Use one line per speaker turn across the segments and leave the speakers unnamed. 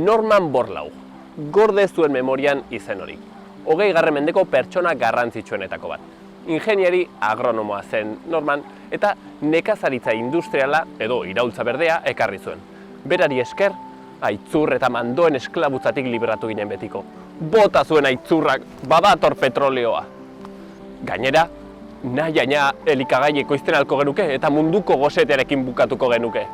Norman Borlaug, gorde zuen memorian izen hori. 20. mendeko pertsona garrantzitsuenetako bat. Ingeniari agronomoa zen Norman eta nekazaritza industriala edo iraultza berdea ekarri zuen. Berari esker, aitzur eta mandoen esklabutzatik liberatu ginen betiko. Bota zuen aitzurrak, badator petroleoa. Gainera, nahi elikagai ekoizten alko genuke eta munduko gosetearekin bukatuko genuke.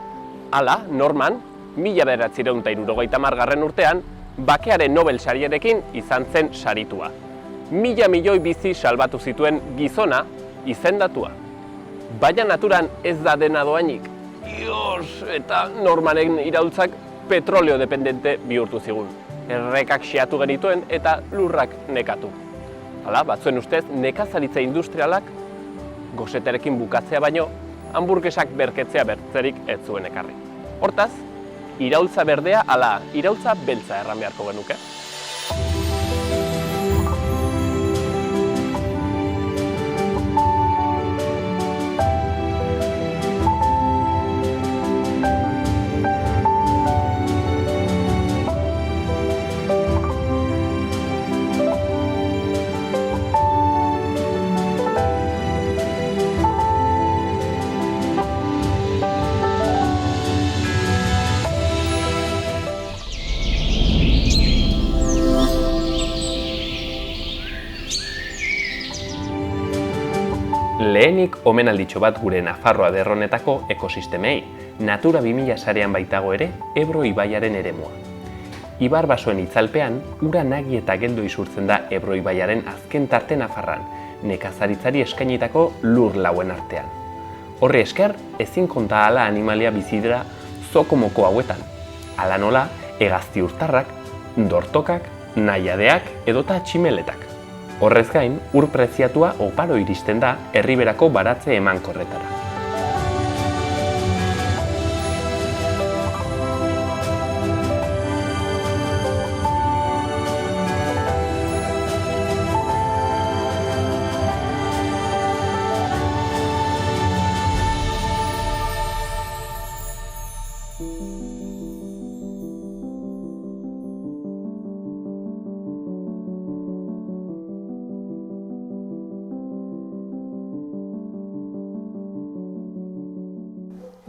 Hala, Norman, 1970 urtean, Bakearen Nobel sariarekin izan zen saritua. 1.000 milioi bizi salbatu zituen gizona izendatua. Baina naturan ez da dena doainik. Eta Normanen iraultzak petroleo dependente bihurtu zigun. Errekak xeatu genituen eta lurrak nekatu. Hala, batzuen ustez, nekazaritza industrialak goseterekin bukatzea baino, hamburgesak berketzea bertzerik ez zuen ekarri. Hortaz, iraultza berdea ala iraultza beltza erran beharko genuke. Lehenik omenalditxo bat gure Nafarroa derronetako ekosistemei, Natura 2000 sarean baitago ere Ebro ibaiaren eremua. Ibar basoen itzalpean, ura nagi eta geldo isurtzen da Ebro ibaiaren azken tarte Nafarran, nekazaritzari eskainitako lur lauen artean. Horri esker, ezin konta ala animalia bizidera zokomoko hauetan. Hala nola, hegazti urtarrak, dortokak, nahiadeak edota tximeletak. Horrez gain, ur preziatua oparo iristen da herriberako baratze emankorretara.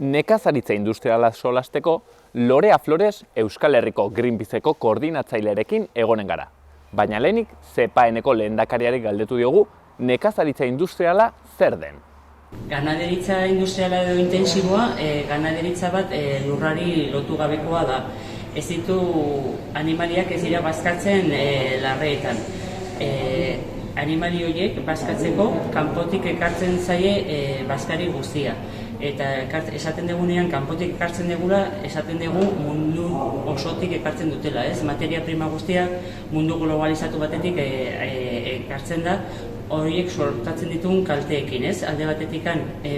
Nekazaritza industriala solasteko, Lorea Flores Euskal Herriko Greenpeaceko koordinatzailerekin egonen gara. Baina lehenik, CEPAENeko lehendakariari galdetu diogu, nekazaritza industriala zer den?
Ganaderitza industriala edo intensiboa, ganaderitza bat lurrari lotu gabekoa da. Ez ditu animaliak ez dira bazkatzen larreetan. Animali horiek bazkatzeko kanpotik ekartzen zaie bazkari guztia. Eta esaten dugunean, kanpotik ekartzen dugula, esaten dugu mundu osotik ekartzen dutela, ez? Materia prima guztia mundu globalizatu batetik ekartzen da, horiek sortatzen ditugun kalteekin, ez? Alde batetik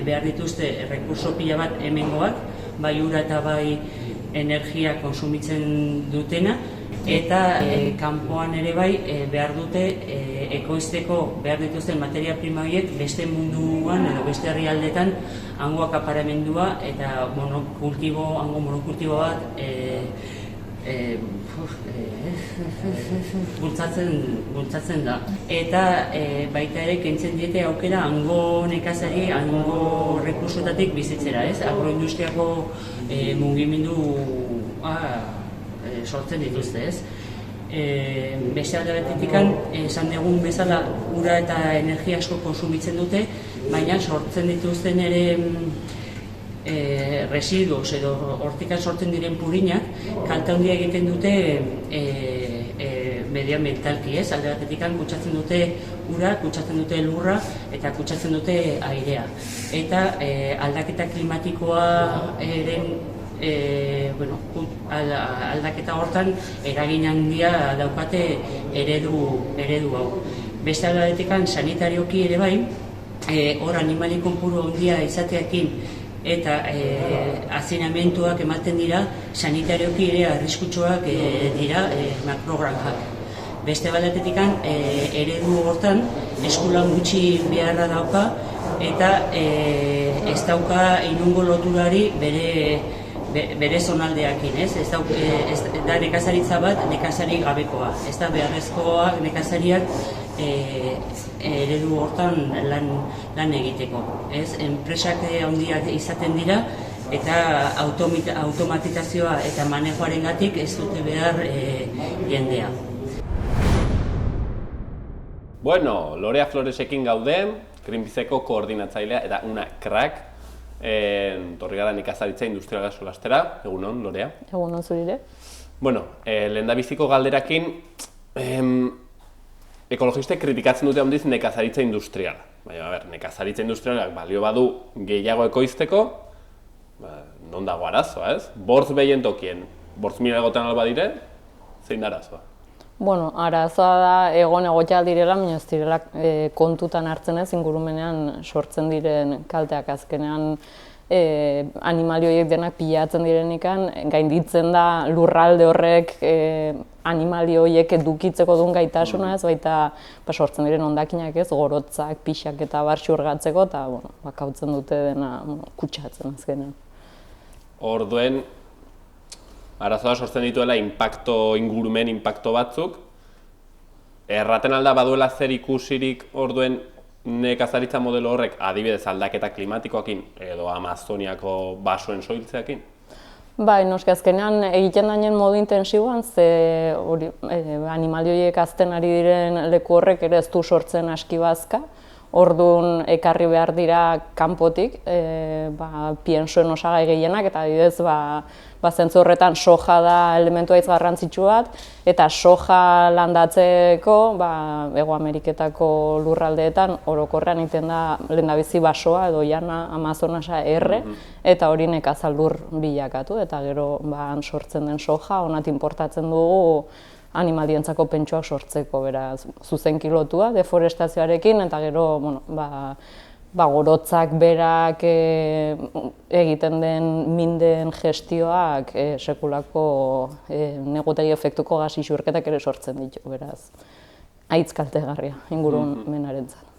behar dituzte rekurso pila bat hemengoak, bai ura eta bai energia konsumitzen dutena, eta kanpoan ere bai behar dute ekoizteko behar dituzten materia prima horiek beste munduan edo beste herrialdetan hango akaparamendua eta hango monokultibo bat bultzatzen da. Eta baita ere kentzen diete aukera hango nekazari, hango rekursoetatik bizitzera, ez? Agroindustriako mugimendu sortzen dituzte, ez? Beste alde batetik esan dugun bezala ura eta energia asko konsumitzen dute, baina sortzen dituzten ere residuos edo hortikan sortzen diren purinak kalte handia egiten dute medioambientalki, ez? Alde batetik kutsatzen dute ura, kutsatzen dute lurra eta kutsatzen dute airea. Eta aldaketa klimatikoa aldaketa hortan eragin handia daukate eredu hau. Beste aldetik sanitarioki ere bai, hor animali kopuru handia izateakin eta hazinamentuak ematen dira, sanitarioki ere arriskutsuak dira makrogranak. Beste batetik eredu hortan eskulan gutxi beharra dauka eta ez dauka inongo loturari bere zonaldeakin, ez? Ez da nekazaritza bat nekazari gabekoa, ez da beharrezkoa nekazariak eredu hortan lan egiteko, ez? Enpresak handiak izaten dira eta automatizazioa eta manejoarengatik ez dute behar jendea.
Bueno, Lorea Floresekin gaude, Greenpeaceko koordinatzailea eta una crack. Torri gara nekazaritza industriala solastera. Egunon, Lorea.
Egunon zurire.
Bueno, lehendabiziko galderakin, ekologistek kritikatzen dute handiz nekazaritza industriala. Baina, nekazaritza industrialak balio badu gehiago ekoizteko, non dago arazoa, ez? Bortz behien tokien, 5.000 egoten alba dire, zein da arazoa?
Bueno, arazoa da egon egotea direla, baina ez direla kontutan hartzen ez ingurumenean sortzen diren kalteak azkenean animali horiek denak pilatzen direnikan, gainditzen da lurralde horrek animali horiek edukitzeko duen gaitasuna ez, baita sortzen diren hondakinak ez, gorotzak, pixak eta bar xurgatzeko eta kautzen dute dena kutsatzen azkenean.
Orduen, arazoa sortzen dituela ingurumen inpakto batzuk. Erraten alda baduela zer ikusirik orduen nekazaritza modelo horrek adibidez aldaketa klimatikoekin edo Amazoniako basoen soiltzeakin?
Bai, noski azkenean egiten dainen modu intensiboan, ze animali horiek hazten ari diren leku horrek ere ez du sortzen aski bazka. Orduan ekarri behar dira kanpotik, piensoen osagai gehienak, eta adibidez, zentzu horretan soja da elementu haitz garrantzitsu bat, eta soja landatzeko, Hego Ameriketako lurraldeetan orokorrean egiten da lehendabizi basoa edo jana Amazonasa erre, eta hori nekazal lur bilakatu, eta gero han sortzen den soja, honat importatzen dugu animalientzako pentsuak sortzeko, beraz, zuzenki lotua deforestazioarekin, eta gero, gorotzak berak egiten den minden gestioak sekulako negutegi efektuko gas isurketak ere sortzen ditu, beraz, haitz kaltegarria ingurumenarentzat.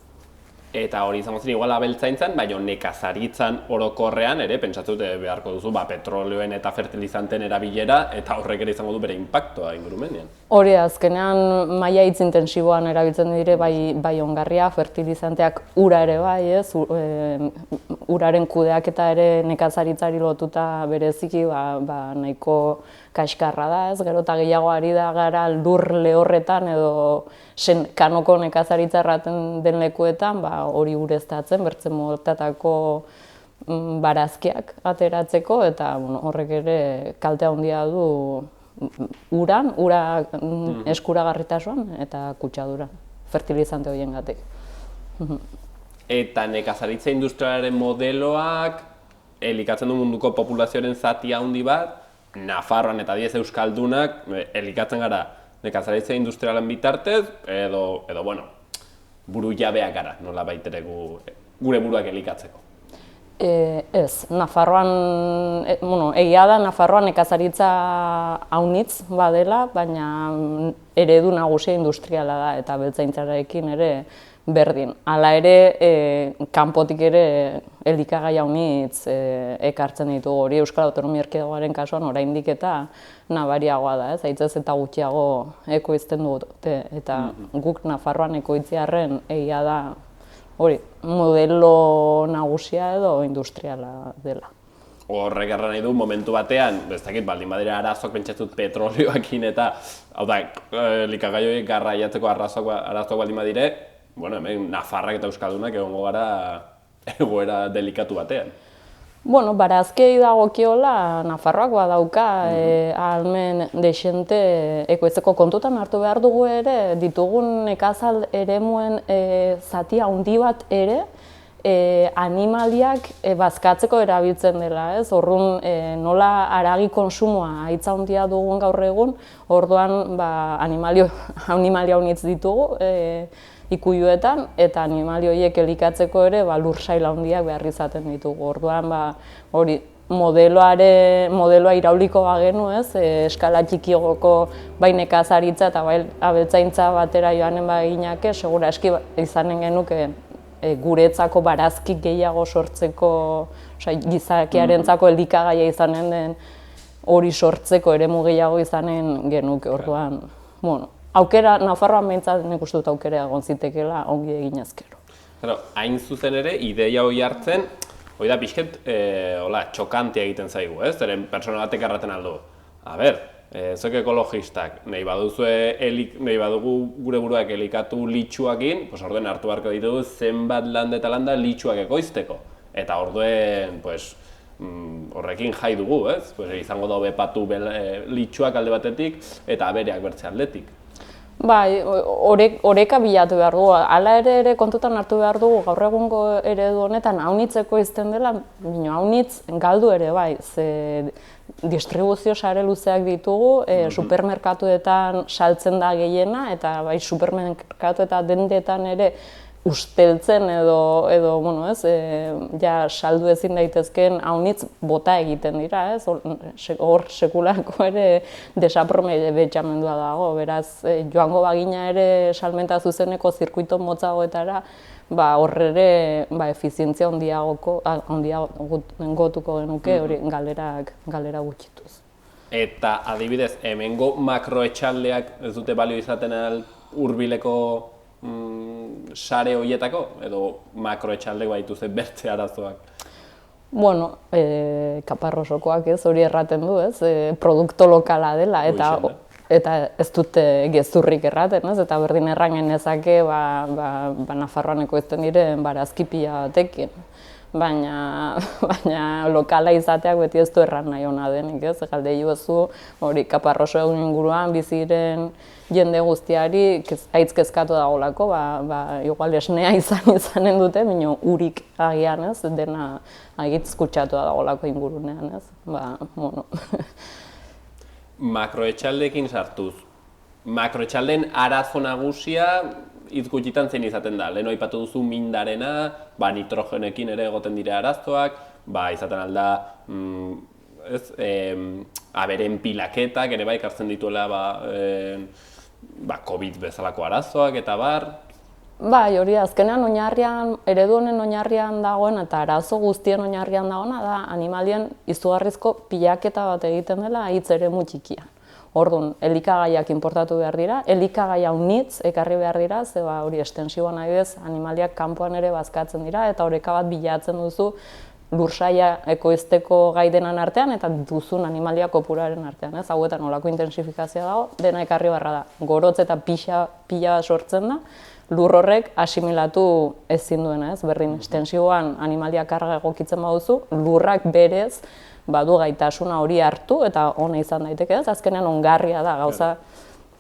Eta hori izango zen igual abeltzaintzan, baina nekazaritzan orokorrean ere pentsatu dute beharko duzu petrolioen eta fertilizanten erabilera eta horrek ere izango du bere inpaktoa ingurumenean.
Hori azkenean maila hitz intensiboan erabiltzen dire bai ongarria, fertilizanteak ura ere bai, ez? Uraren kudeaketa ere nekazaritzari lotuta bereziki nahiko kaskarra da, ez? Gero eta gehiago ari da gara lur lehorretan edo kanoko nekazaritza erraten den lekuetan hori ureztatzen, bertzen moltatako barazkiak ateratzeko eta horrek ere kalte handia du ura eskuragarritasuan eta kutsadura, fertilizante horiengatik.
Eta nekazaritza industrialaren modeloak elikatzen du munduko populazioaren zati handi bat, Nafarroan eta 10 euskaldunak elikatzen gara nekazaritza industrialen bitartez, edo buru jabeak gara, nola baitere gure buruak elikatzeko.
Ez, Nafarroan, egia da Nafarroan nekazaritza haunitz badela, baina eredu nagusia industriala da eta beltzaintzarekin ere berdin. Hala ere, kanpotik ere elikagai haunitz ekartzen ditugu hori Euskal Autonomia Erkidegoaren kasuan oraindik eta nabariagoa da, ez? Haitzez eta gutxiago ekoizten dute eta guk Nafarroan ekoitziarren egia da hori modelo nagusia edo industriala dela.
Horrek erran nahi du momentu batean, ez dakit baldin badira arazoak pentsatzut petrolioakin eta hau da, elikagai horiek garraiatzeko arazoak baldin badire, hemen Nafarrak eta Euskaldunak egongo gara egoera delikatu batean.
Barazkei dagokiola Nafarroak badauka ahalmen dexente ekoizteko kontutan hartu behar dugu ere, ditugun nekazal eremuen zati handi bat ere animaliak bazkatzeko erabiltzen dela, ez? Orduan nola haragi kontsumoa haitz handia dugun gaur egun, orduan animali haunitz ditugu ikuiluetan eta animali horiek elikatzeko ere lur sail handiak behar izaten ditugu. Orduan hori modeloa irauliko bagenu, ez, eskala txikigoko bai nekazaritza eta bai abeltzaintza batera joanen baginake, segura eski izanen genuke guretzako barazki gehiago sortzeko, gizakiarentzako elikagaia izanen den hori sortzeko eremu gehiago izanen genuke, orduan. Bueno, aukera, Nafarroan behintzat nik uste dut aukera egon zitekeela ongi egin ezkero.
Hain zuzen ere, ideia hori hartzen, hori da pixket, txokantia egiten zaigu, ez? Zeren pertsona batek erraten aldu. A ber, zuek ekologistak, nahi badugu gure buruak elikatu litxuakin, orduen hartu beharko ditugu zenbat landa eta landa litxuak ekoizteko. Eta orduen, horrekin jai dugu, ez? Izango da bepatu litxuak alde batetik eta abereak bertze aldetik.
Bai, oreka bilatu behar dugu. Hala ere kontutan hartu behar dugu gaur egungo eredu honetan haunitzeko izten dela, haunitz galdu ere bai, ze distribuzio sare luzeak ditugu, supermerkatuetan saltzen da gehiena, eta bai supermerkatu eta dendetan ere usteltzen edo bueno, ez, ja saldu ezin daitezkeen haunitz bota egiten dira, ez? Hor sekulako ere desaproveitxamendua dago, beraz joango bagina ere salmenta zuzeneko zirkuito motzagoetara, hor ere efizientzia handiagotuko genuke hori galera gutxituz.
Eta adibidez, hemengo makroetxaldeak ez dute balio izaten hurbileko sare horietako, edo makroetxaldek badituzte bertze arazoak?
Bueno, Kaparrosokoak ez, hori erraten du, ez, produkto lokala dela, eta ez dute gezurrik erraten, ez, eta berdin erran genezake Nafarroan ekoizten diren barazki pila batekin. Baina lokala izateak beti ez du erran nahi ona denik, ez? Galde jozu, hori Kaparroso egun inguruan biziren jende guztiari haitz kezkatu dagolako, igual esnea izanen dute, baina urik agian, ez? Dena agitz kutsatu dagolako ingurunean, ez? Bueno.
Makroetxaldeekin sartuz. Makroetxaldeen arazo nagusia hitz gutxitan zein izaten da. Lehen aipatu duzu mindarena, nitrogenekin ere egoten dira arazoak, izaten alda aberen pilaketak ere ekartzen dituela COVID bezalako arazoak eta bar.
Bai, hori azkenean oinarrian, eredu honen oinarrian dagoen eta arazo guztien oinarrian dagoena da animalien izugarrizko pilaketa bat egiten dela hitz eremu txikian. Orduan, elikagaiak inportatu behar dira, elikagaia haunitz ekarri behar dira, ze hori estensioan adibidez, animaliak kanpoan ere bazkatzen dira, eta oreka bat bilatzen duzu lursaia ekoizteko gai denan artean, eta duzun animalia kopuraren artean, ez? Hauetan olako intensifikazioa dago, dena ekarri beharra da. Gorotz eta pila bat sortzen da, lur horrek asimilatu ezin duena, ez? Berdin, estensioan animalia karga egokitzen baduzu, lurrak berez, badu gaitasuna hori hartu eta ona izan daiteke, ez? Azkenean ongarria da gauza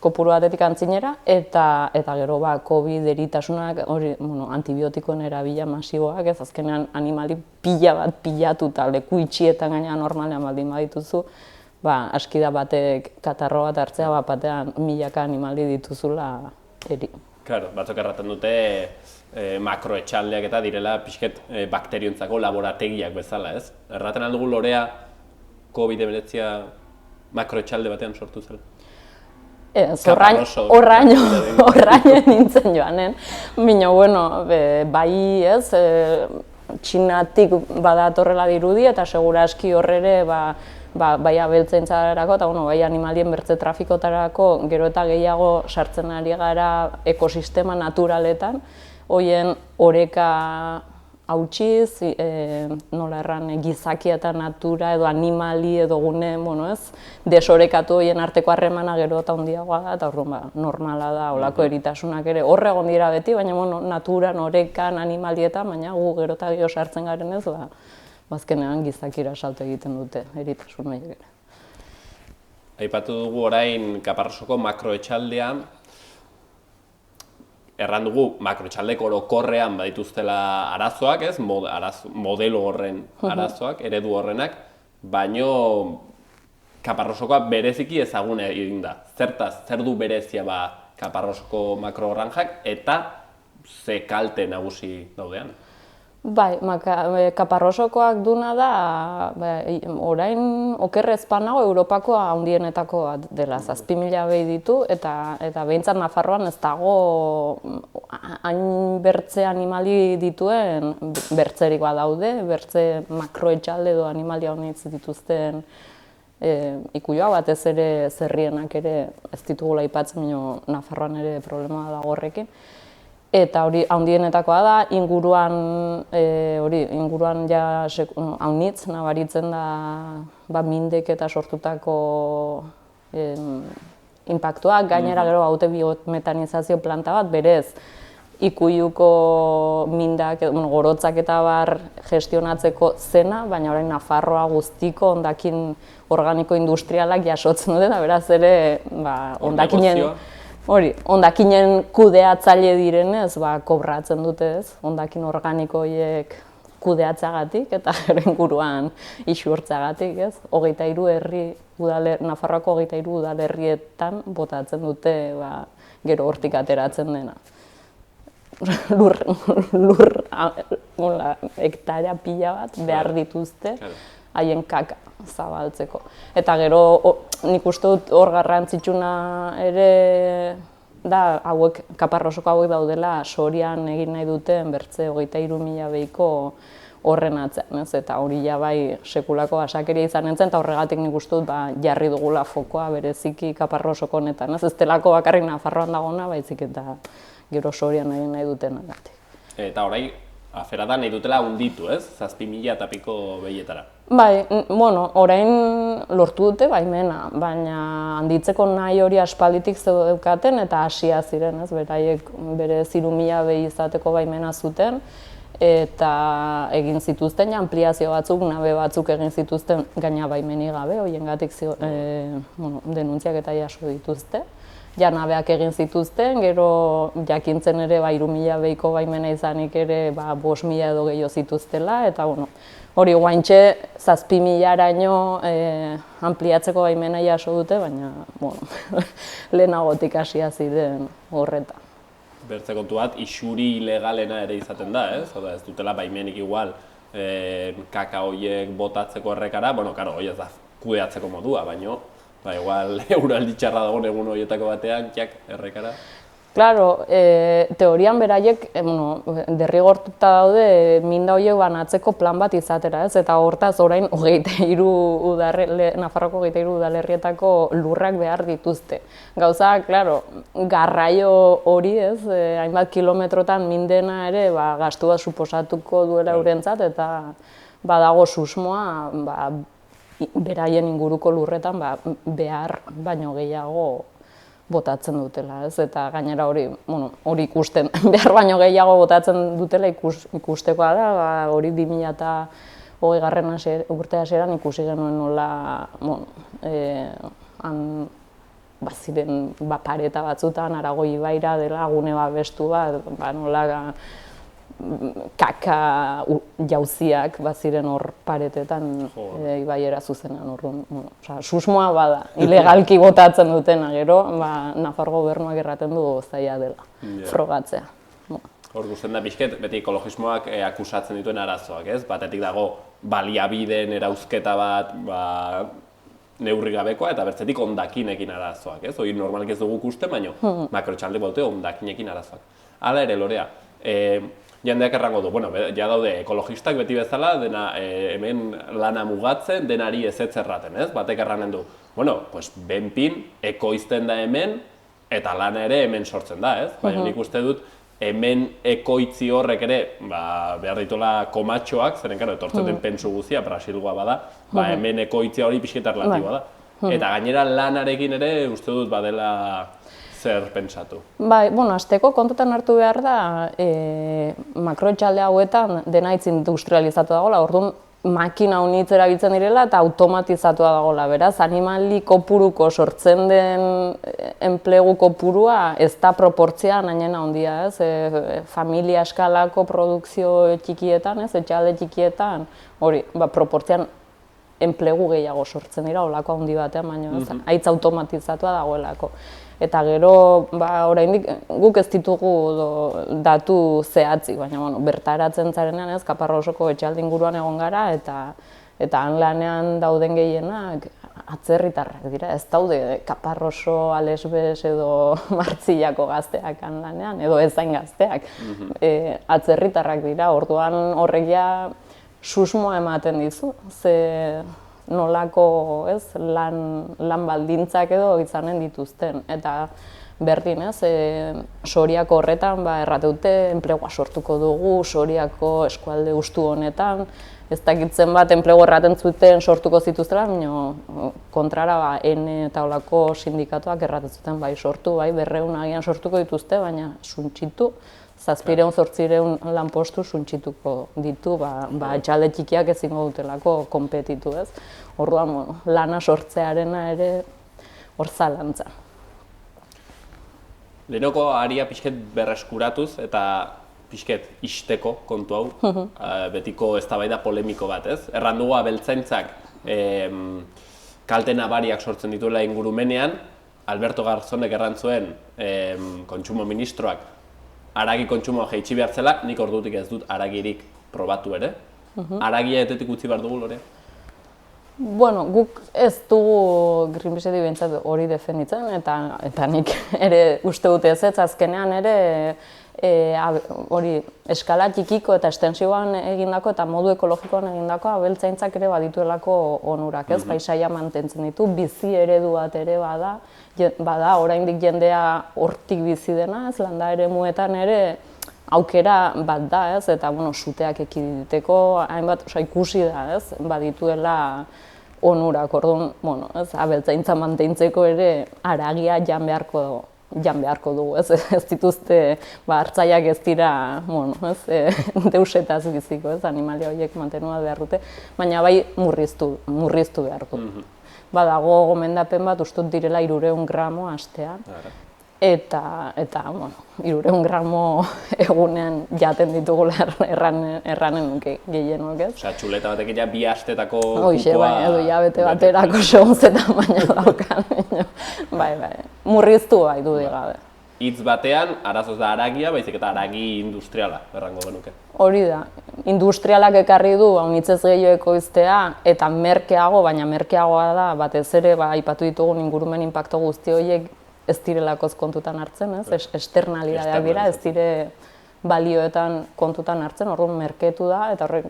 kopuru batetik antzinera, eta gero COVID eritasunak, antibiotikoen erabila masiboak, ez? Azkenean animali pila bat pilatuta leku itxietan gaina normalean baldin badituzu, aski da batek katarro bat hartzea, batean milaka animali dituzula eri.
Claro, batzuk erraten dute makroetxaldeak eta direla pixket bakteriontzako laborategiak bezala, ez? Erraten aldugu lorea COVID-19 makroetxalde batean sortu zela?
Ez, horraino nintzen joanen. Baina, bueno, bai ez, Txinatik badatorrela dirudi eta segura aski horrere bai abeltzaintzarako eta bai animalien bertze trafikotarako gero eta gehiago sartzen ari gara ekosistema naturaletan, horien oreka hautsiz, nola erran gizakia eta natura edo animali edo gune, desorekatu horien arteko harremana gero eta handiagoa da, eta orduan normala da, olako eritasunak ere horre egon dira beti, baina naturan, orekan, animalietan, baina gu gero eta gehiago sartzen garen ez, bazkenean gizakira salto egiten dute eritasun horiek ere.
Aipatu dugu orain Kaparrosoko makroetxaldea, erran dugu makroetxaldeko orokorrean badituztela arazoak, ez? Modelo horren arazoak, eredu horrenak, baino Kaparrosokoa bereziki ezagun egin da. Zer du berezia Kaparrosoko makrogranjak eta ze kalte nagusi daudean?
Bai, kaparrosokoak duna da, orain okerrezpan nago Europako handienetako bat dela, 7.000 behi ditu, eta behintzat Nafarroan ez dago hain bertze animali dituen bertzerik badaude, bertze makroetxalde edo animalia honitz dituzten ikuioa, batez ere zerrienak ere ez ditugula aipatzen, Nafarroan ere problema dago horrekin. Eta hori handienetakoa da, inguruan ja haunitz nabaritzen da mindek eta sortutako inpaktuak, gainera gero haute biometanizazio planta bat, berez ikuiuko mindak, gorotzak eta bar gestionatzeko zena, baina orain Nafarroa guztiko hondakin organiko industrialak jasotzen dute, eta beraz ere hondakinen hondakinen kudeatzaile direnez, kobratzen dute ez, hondakin organiko horiek kudeatzagatik eta inguruan isurtzagatik ez. 23 herri, Nafarroako 23 udalerrietan botatzen dute gero hortik ateratzen dena. Lur hektarea pila bat behar dituzte haien kaka zabaltzeko. Eta gero nik uste dut hor garrantzitsuna ere da kaparrosoko hauek daudela Sorian egin nahi duten bertze 23.000 behiko horren atzean, eta hori ja bai sekulako asakeria izan nintzen, eta horregatik nik uste dut jarri dugula fokoa bereziki kaparrosoko honetan. Ez delako bakarrik Nafarroan dagona, baizik eta gero Sorian egin nahi duten agatik.
Eta orain, afera da nahi dutela hunditu, ez? 7.000 eta piko behietara.
Bai, orain lortu dute baimena, baina handitzeko nahi hori aspalditik zeukaten eta hasia ziren, ez? Beraiek bere 3.000 behi izateko baimena zuten, eta egin zituzten ampliazio batzuk, nabe batzuk egin zituzten gaina baimenik gabe, horiengatik denuntziak eta jaso dituzte. Ja nabeak egin zituzten, gero jakintzen ere 3.000 behiko baimena izanik ere 5.000 edo gehiago zituztela, eta hori guaintxe 7.000-araino ampliatzeko baimena jaso dute, baina lehenagotik hasia ziren horreta.
Bertze kontu bat, isuri ilegalena ere izaten da, ez? Oda, ez dutela baimenik igual kaka horiek botatzeko errekara, hori ez da kudeatzeko modua, baina igual euraldi txarra dagoen egun horietako batean, errekara.
Claro, teorian beraiek derrigortuta daude minda horiek banatzeko plan bat izatera, ez? Eta hortaz orain Nafarroko 23 udalerrietako lurrak behar dituzte. Gauza, claro, garraio hori, ez? Hainbat kilometrotan mindena ere gastu bat suposatuko duela eurentzat, eta badago susmoa beraien inguruko lurretan behar baino gehiago botatzen dutela, ez? Eta gainera hori ikusten, behar baino gehiago botatzen dutela ikustekoa da, hori 2020 urte hasieran ikusi genuen nola, baziren pareta batzutan, Aragoi ibaira dela gune babestu bat, nola kaka jauziak baziren hor paretetan ibaiera zuzenan orduan. Susmoa bada, ilegalki botatzen dutena gero, Nafarro gobernuak erraten du zaila dela, frogatzea.
Hor guztien da pixket, beti ekologismoak akusatzen dituen arazoak, ez? Batetik dago baliabideen erauzketa bat neurri gabekoa, eta bertzetik hondakinekin arazoak, ez? Hori normalik ez dugu ikusten, baina makrotxalde baute hondakinekin arazoak. Hala ere, Lorea, jendeak errango du, ja daude ekologistak beti bezala, hemen lana mugatzen, denari ezetz erraten, ez? Batek erranen du, benpin, ekoizten da hemen, eta lana ere hemen sortzen da, ez? Baina nik uste dut, hemen ekoitzi horrek ere, behar dituela komatxoak, zeren, etortzen den pentsu guzia, Brasilgoa bada, hemen ekoitzia hori pixketa relatiboa da. Eta gainera lanarekin ere, uste dut, badela zer pentsatu?
Bai, hasteko kontutan hartu behar da, makroetxalde hauetan dena hitz industrializatu dagoela, orduan makina honitz erabiltzen direla eta automatizatua dagoela, beraz, animali kopuruko sortzen den enplegu kopurua ez da proportzioan hainena handia, ez? Familia eskalako produkzio txikietan, ez? Etxalde txikietan, hori, proportzioan enplegu gehiago sortzen dira, olako handi batean, baina haitz automatizatua dagoelako. Eta gero, oraindik guk ez ditugu datu zehatzik, baina bertaratzen zarenean Kaparrosoko etxealde inguruan egon gara, eta han lanean dauden gehienak atzerritarrak dira, ez daude Kaparroso, Alesbes edo Martzillako gazteak han lanean, edo ezain gazteak, atzerritarrak dira, orduan horregia susmoa ematen dizu, ze nolako lan baldintzak edo izanen dituzten. Eta berdin, Soriako horretan errateute enplegua sortuko dugu, Soriako eskualde hustu honetan, ez dakitzen bat enplegu erraten zuten sortuko zituztela, baina kontrara N eta olako sindikatuak erraten zuten sortu, 200 agian sortuko dituzte, baina suntsitu, 700-800 lanpostu suntsituko ditu, etxalde txikiak ezingo dutelako konpetitu, ez? Orduan, lana sortzearena ere hor zalantza.
Lehenoko aria pixket berreskuratuz eta pixket isteko kontu hau, betiko eztabaida polemiko bat, ez? Erran dugu abeltzaintzak kalte nabariak sortzen dituela ingurumenean, Alberto Garzonek erran zuen kontsumo ministroak haragi kontsumoa jaitsi behar zela, nik ordutik ez dut haragirik probatu ere. Haragia etetik utzi behar dugu, Lore?
Bueno, guk ez dugu Greenpeace-edi behintzat hori defenditzen, eta nik ere uste dute ez azkenean ere hori eskala txikiko eta estensioan egindako eta modu ekologikoan egindako abeltzaintzak ere badituelako onurak, ez? Paisaia mantentzen ditu, bizi eredu bat ere bada, oraindik jendea hortik bizi dena, ez? Landa eremuetan ere aukera bat da, ez? Eta suteak ekiditeko hainbat ikusi da, ez? Badituela onurak, orduan, abeltzaintza mantentzeko ere haragia jan beharko dugu, ez dituzte, hartzaileak ez dira, deusetaz biziko, ez, animalia horiek mantenua behar dute, baina bai murriztu behar dut. Badago gomendapen bat, ustut direla 300 gramo astean, eta 300 gramo egunean jaten ditugula erranen nuke gehienok, ez?
Osea, txuleta batek ja 2 astetako
kupoa... edo hilabete baterako segunzetan baina daukan. Bai, murriztu bai du gabe.
Hitz batean, arazoz da haragia, baizik eta haragi industriala, errango genuke.
Hori da, industrialak ekarri du haunitzez gehiago ekoiztea eta merkeago, baina merkeagoa da, batez ere, aipatu ditugun ingurumen inpakto guzti horiek ez direlakoz kontutan hartzen, ez? Externalidadeak dira, ez dire balioetan kontutan hartzen, orduan merketu da, eta horrek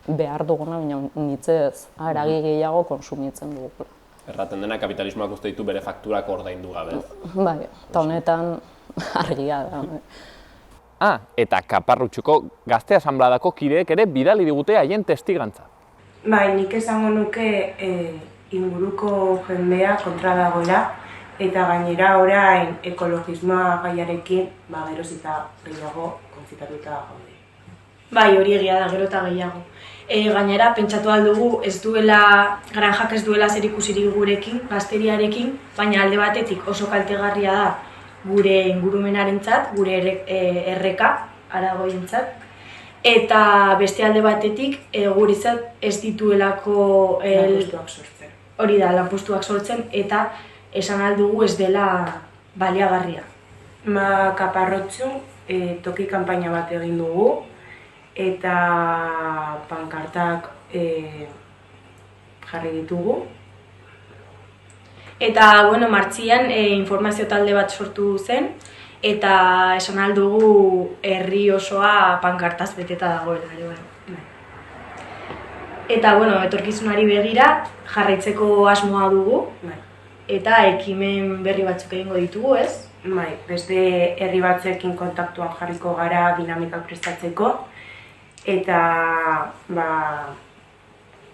behar duguna, baina nitzez haragi gehiago konsumitzen dugu.
Erraten dena, kapitalismoak uste ditu bere fakturak ordaindu gabe.
Bai, eta honetan argia da.
Eta Kaparrutxuko Gazte Asanbladako kideek ere bidali digute haien testigantza.
Bai, nik esango nuke inguruko jendea kontra dagoela, eta gainera orain ekologismoa gaiarekin geroz eta gehiago kontzitatuta gaude.
Bai, hori egia da, gero eta gehiago. Gainera, pentsatu aldugu granjak ez duela zerikusirik gurekin, gazteriarekin, baina alde batetik oso kaltegarria da gure ingurumenarentzat, gure erreka, Aragoientzat, eta beste alde batetik guretzat ez dituelako
lanpostuak sortzen.
Hori da, lanpostuak sortzen, eta esan aldugu ez dela baliagarria.
Kaparrotxu toki kanpaina bat egin dugu, eta pankartak jarri ditugu.
Eta, Martzian informazio talde bat sortu zen, eta esan aldugu herri osoa pankartaz beteta dagoela. Eta, etorkizunari begira jarraitzeko asmoa dugu, eta ekimen berri batzuk egingo ditugu, ez?
Bai, beste herri batzuekin kontaktuan jarriko gara dinamikak prestatzeko, eta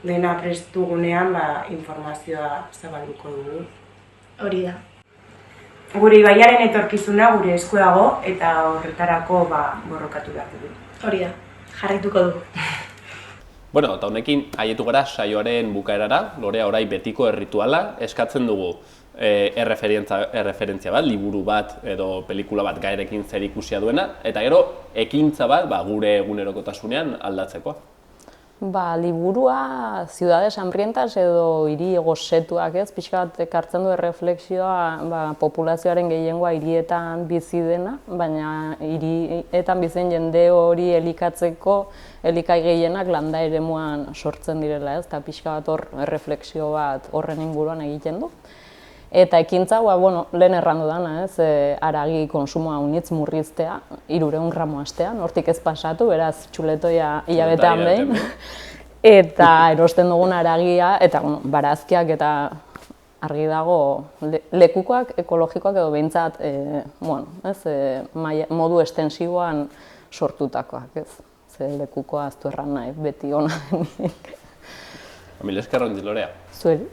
dena prestugunean informazioa zabalduko dugu.
Hori da.
Gure ibaiaren etorkizuna gure esku dago, eta horretarako borrokatu behar dugu.
Hori da, jarraituko dugu.
Eta honekin aietu gara saioaren bukaerara, Lorea orai betiko errituala, eskatzen dugu erreferentzia bat, liburu bat edo pelikula bat gairekin zer ikusia duena, eta gero ekintza bat gure egunerokotasunean aldatzekoa.
Liburua Ciudades Hambrientas edo hiri gosetuak, ez, pixka bat ekartzen du erreflexioa populazioaren gehiengoa hirietan bizi dena, baina hirietan bizen jende hori elikatzeko elikai gehienak landa eremuan sortzen direla, ez, eta pixka bat hor erreflexio bat horren inguruan egiten du. Eta ekintza, lehen errandu dana, ez, haragi konsumoa unitz murriztea, 300 gramo astean, hortik ez pasatu, beraz txuletoia hilabetean behin. Eta erosten dugun haragia, eta barazkiak eta argi dago lekukoak, ekologikoak edo behintzat, modu estensiboan sortutakoak, ez. Ze lekukoa aztu erran nahi, beti hona denik.
Mila esker, Ongi Lorea.
Zueri.